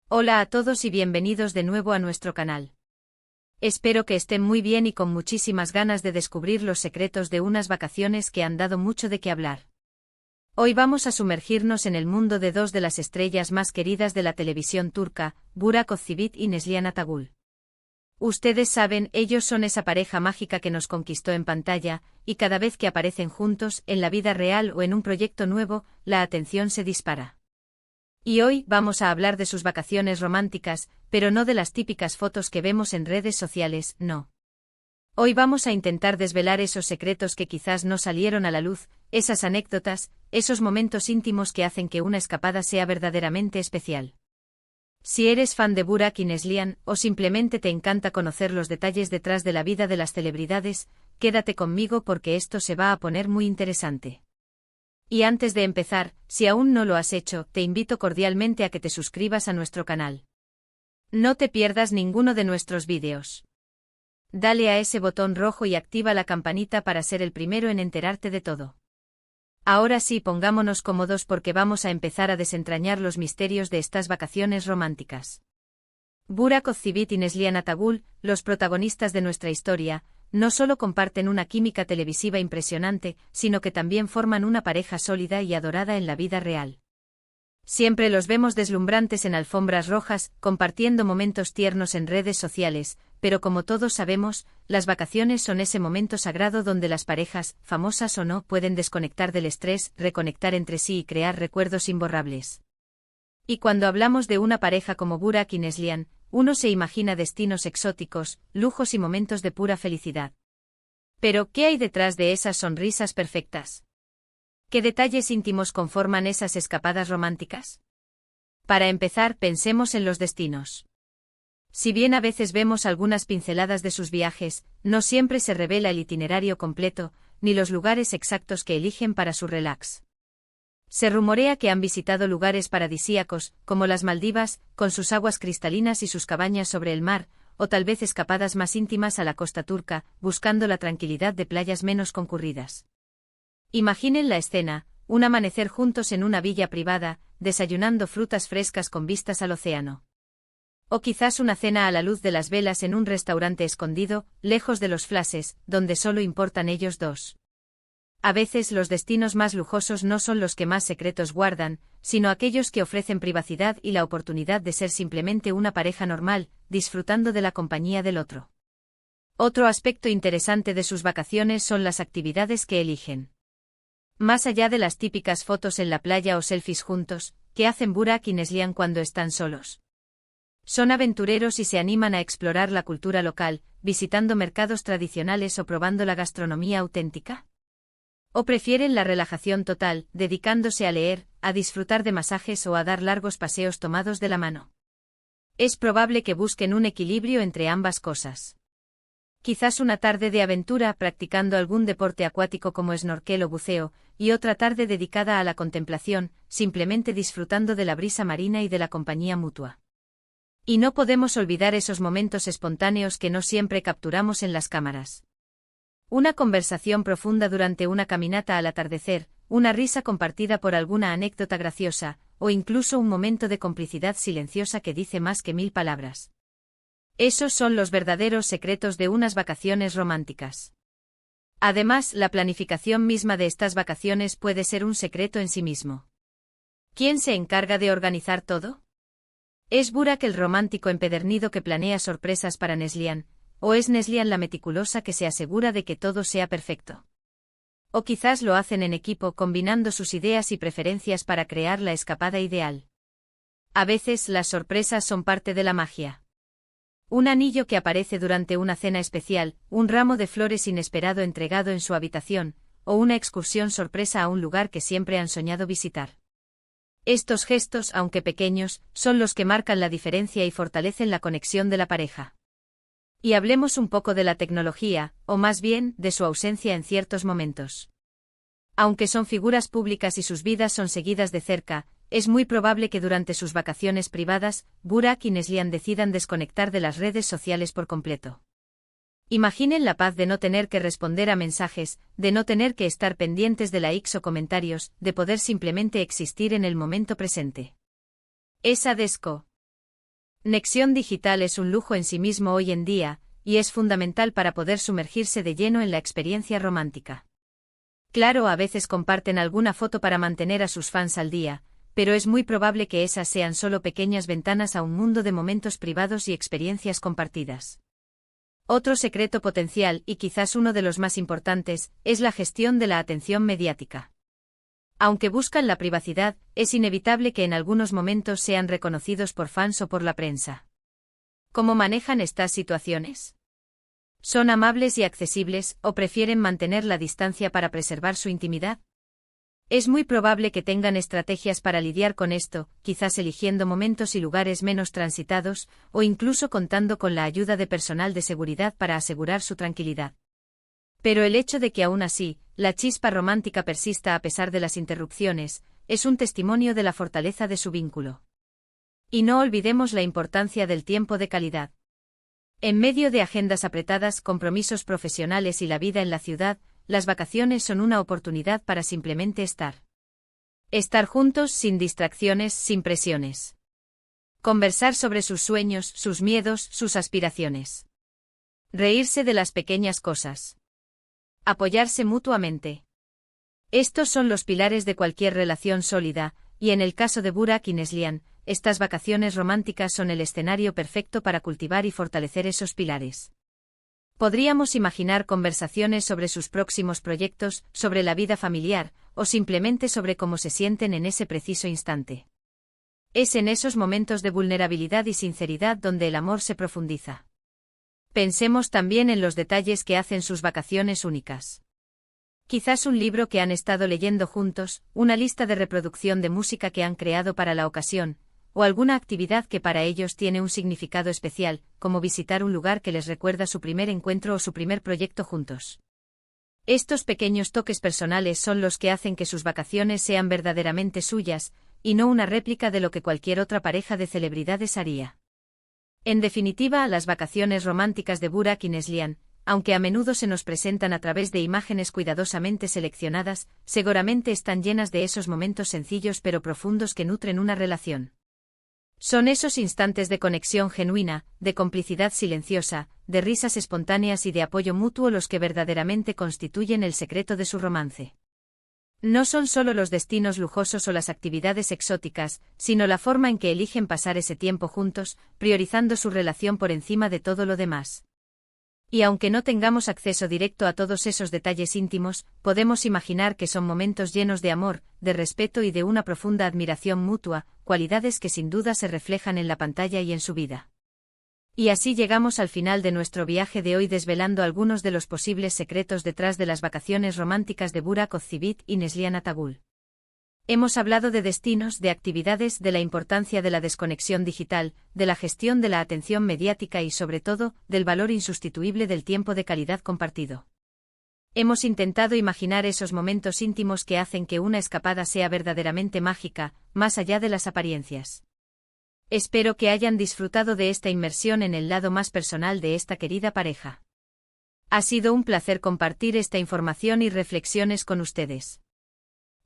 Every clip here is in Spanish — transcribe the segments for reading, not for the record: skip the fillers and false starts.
Hola a todos y bienvenidos de nuevo a nuestro canal. Espero que estén muy bien y con muchísimas ganas de descubrir los secretos de unas vacaciones que han dado mucho de qué hablar. Hoy vamos a sumergirnos en el mundo de dos de las estrellas más queridas de la televisión turca, Burak Özçivit y Neslihan Atagül. Ustedes saben, ellos son esa pareja mágica que nos conquistó en pantalla, y cada vez que aparecen juntos, en la vida real o en un proyecto nuevo, la atención se dispara. Y hoy vamos a hablar de sus vacaciones románticas, pero no de las típicas fotos que vemos en redes sociales, no. Hoy vamos a intentar desvelar esos secretos que quizás no salieron a la luz, esas anécdotas, esos momentos íntimos que hacen que una escapada sea verdaderamente especial. Si eres fan de Burak y Neslihan, o simplemente te encanta conocer los detalles detrás de la vida de las celebridades, quédate conmigo porque esto se va a poner muy interesante. Y antes de empezar, si aún no lo has hecho, te invito cordialmente a que te suscribas a nuestro canal. No te pierdas ninguno de nuestros vídeos. Dale a ese botón rojo y activa la campanita para ser el primero en enterarte de todo. Ahora sí, pongámonos cómodos porque vamos a empezar a desentrañar los misterios de estas vacaciones románticas. Burak Özçivit y Neslihan Atagül, los protagonistas de nuestra historia, no solo comparten una química televisiva impresionante, sino que también forman una pareja sólida y adorada en la vida real. Siempre los vemos deslumbrantes en alfombras rojas, compartiendo momentos tiernos en redes sociales, pero como todos sabemos, las vacaciones son ese momento sagrado donde las parejas, famosas o no, pueden desconectar del estrés, reconectar entre sí y crear recuerdos imborrables. Y cuando hablamos de una pareja como Burak y Neslihan, uno se imagina destinos exóticos, lujos y momentos de pura felicidad. Pero, ¿qué hay detrás de esas sonrisas perfectas? ¿Qué detalles íntimos conforman esas escapadas románticas? Para empezar, pensemos en los destinos. Si bien a veces vemos algunas pinceladas de sus viajes, no siempre se revela el itinerario completo, ni los lugares exactos que eligen para su relax. Se rumorea que han visitado lugares paradisíacos, como las Maldivas, con sus aguas cristalinas y sus cabañas sobre el mar, o tal vez escapadas más íntimas a la costa turca, buscando la tranquilidad de playas menos concurridas. Imaginen la escena, un amanecer juntos en una villa privada, desayunando frutas frescas con vistas al océano. O quizás una cena a la luz de las velas en un restaurante escondido, lejos de los flashes, donde solo importan ellos dos. A veces los destinos más lujosos no son los que más secretos guardan, sino aquellos que ofrecen privacidad y la oportunidad de ser simplemente una pareja normal, disfrutando de la compañía del otro. Otro aspecto interesante de sus vacaciones son las actividades que eligen. Más allá de las típicas fotos en la playa o selfies juntos, ¿qué hacen Burak y Neslihan cuando están solos? Son aventureros y se animan a explorar la cultura local, visitando mercados tradicionales o probando la gastronomía auténtica. ¿O prefieren la relajación total, dedicándose a leer, a disfrutar de masajes o a dar largos paseos tomados de la mano? Es probable que busquen un equilibrio entre ambas cosas. Quizás una tarde de aventura practicando algún deporte acuático como snorkel o buceo, y otra tarde dedicada a la contemplación, simplemente disfrutando de la brisa marina y de la compañía mutua. Y no podemos olvidar esos momentos espontáneos que no siempre capturamos en las cámaras. Una conversación profunda durante una caminata al atardecer, una risa compartida por alguna anécdota graciosa, o incluso un momento de complicidad silenciosa que dice más que 1000 palabras. Esos son los verdaderos secretos de unas vacaciones románticas. Además, la planificación misma de estas vacaciones puede ser un secreto en sí mismo. ¿Quién se encarga de organizar todo? ¿Es Burak el romántico empedernido que planea sorpresas para Neslihan? ¿O es Neslihan la meticulosa que se asegura de que todo sea perfecto? O quizás lo hacen en equipo combinando sus ideas y preferencias para crear la escapada ideal. A veces las sorpresas son parte de la magia. Un anillo que aparece durante una cena especial, un ramo de flores inesperado entregado en su habitación, o una excursión sorpresa a un lugar que siempre han soñado visitar. Estos gestos, aunque pequeños, son los que marcan la diferencia y fortalecen la conexión de la pareja. Y hablemos un poco de la tecnología, o más bien, de su ausencia en ciertos momentos. Aunque son figuras públicas y sus vidas son seguidas de cerca, es muy probable que durante sus vacaciones privadas, Burak y Neslihan decidan desconectar de las redes sociales por completo. Imaginen la paz de no tener que responder a mensajes, de no tener que estar pendientes de likes o comentarios, de poder simplemente existir en el momento presente. Esa desco. Nexión digital es un lujo en sí mismo hoy en día, y es fundamental para poder sumergirse de lleno en la experiencia romántica. Claro, a veces comparten alguna foto para mantener a sus fans al día, pero es muy probable que esas sean solo pequeñas ventanas a un mundo de momentos privados y experiencias compartidas. Otro secreto potencial, y quizás uno de los más importantes, es la gestión de la atención mediática. Aunque buscan la privacidad, es inevitable que en algunos momentos sean reconocidos por fans o por la prensa. ¿Cómo manejan estas situaciones? ¿Son amables y accesibles, o prefieren mantener la distancia para preservar su intimidad? Es muy probable que tengan estrategias para lidiar con esto, quizás eligiendo momentos y lugares menos transitados, o incluso contando con la ayuda de personal de seguridad para asegurar su tranquilidad. Pero el hecho de que aún así, la chispa romántica persista a pesar de las interrupciones, es un testimonio de la fortaleza de su vínculo. Y no olvidemos la importancia del tiempo de calidad. En medio de agendas apretadas, compromisos profesionales y la vida en la ciudad, las vacaciones son una oportunidad para simplemente estar. Estar juntos sin distracciones, sin presiones. Conversar sobre sus sueños, sus miedos, sus aspiraciones. Reírse de las pequeñas cosas. Apoyarse mutuamente. Estos son los pilares de cualquier relación sólida, y en el caso de Burak y Neslihan, estas vacaciones románticas son el escenario perfecto para cultivar y fortalecer esos pilares. Podríamos imaginar conversaciones sobre sus próximos proyectos, sobre la vida familiar, o simplemente sobre cómo se sienten en ese preciso instante. Es en esos momentos de vulnerabilidad y sinceridad donde el amor se profundiza. Pensemos también en los detalles que hacen sus vacaciones únicas. Quizás un libro que han estado leyendo juntos, una lista de reproducción de música que han creado para la ocasión, o alguna actividad que para ellos tiene un significado especial, como visitar un lugar que les recuerda su primer encuentro o su primer proyecto juntos. Estos pequeños toques personales son los que hacen que sus vacaciones sean verdaderamente suyas, y no una réplica de lo que cualquier otra pareja de celebridades haría. En definitiva, las vacaciones románticas de Burak y Neslihan, aunque a menudo se nos presentan a través de imágenes cuidadosamente seleccionadas, seguramente están llenas de esos momentos sencillos pero profundos que nutren una relación. Son esos instantes de conexión genuina, de complicidad silenciosa, de risas espontáneas y de apoyo mutuo los que verdaderamente constituyen el secreto de su romance. No son solo los destinos lujosos o las actividades exóticas, sino la forma en que eligen pasar ese tiempo juntos, priorizando su relación por encima de todo lo demás. Y aunque no tengamos acceso directo a todos esos detalles íntimos, podemos imaginar que son momentos llenos de amor, de respeto y de una profunda admiración mutua, cualidades que sin duda se reflejan en la pantalla y en su vida. Y así llegamos al final de nuestro viaje de hoy desvelando algunos de los posibles secretos detrás de las vacaciones románticas de Burak Ozcivit y Neslihan Atagul. Hemos hablado de destinos, de actividades, de la importancia de la desconexión digital, de la gestión de la atención mediática y sobre todo, del valor insustituible del tiempo de calidad compartido. Hemos intentado imaginar esos momentos íntimos que hacen que una escapada sea verdaderamente mágica, más allá de las apariencias. Espero que hayan disfrutado de esta inmersión en el lado más personal de esta querida pareja. Ha sido un placer compartir esta información y reflexiones con ustedes.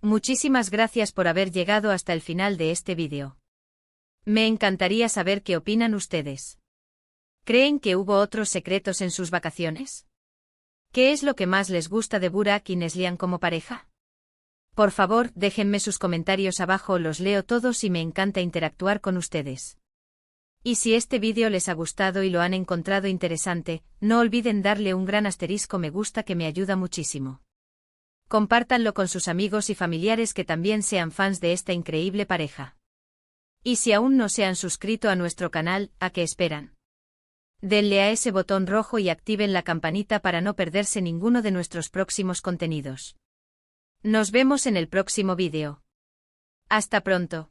Muchísimas gracias por haber llegado hasta el final de este vídeo. Me encantaría saber qué opinan ustedes. ¿Creen que hubo otros secretos en sus vacaciones? ¿Qué es lo que más les gusta de Burak y Neslihan como pareja? Por favor, déjenme sus comentarios abajo, los leo todos y me encanta interactuar con ustedes. Y si este vídeo les ha gustado y lo han encontrado interesante, no olviden darle un gran asterisco me gusta que me ayuda muchísimo. Compártanlo con sus amigos y familiares que también sean fans de esta increíble pareja. Y si aún no se han suscrito a nuestro canal, ¿a qué esperan? Denle a ese botón rojo y activen la campanita para no perderse ninguno de nuestros próximos contenidos. Nos vemos en el próximo vídeo. Hasta pronto.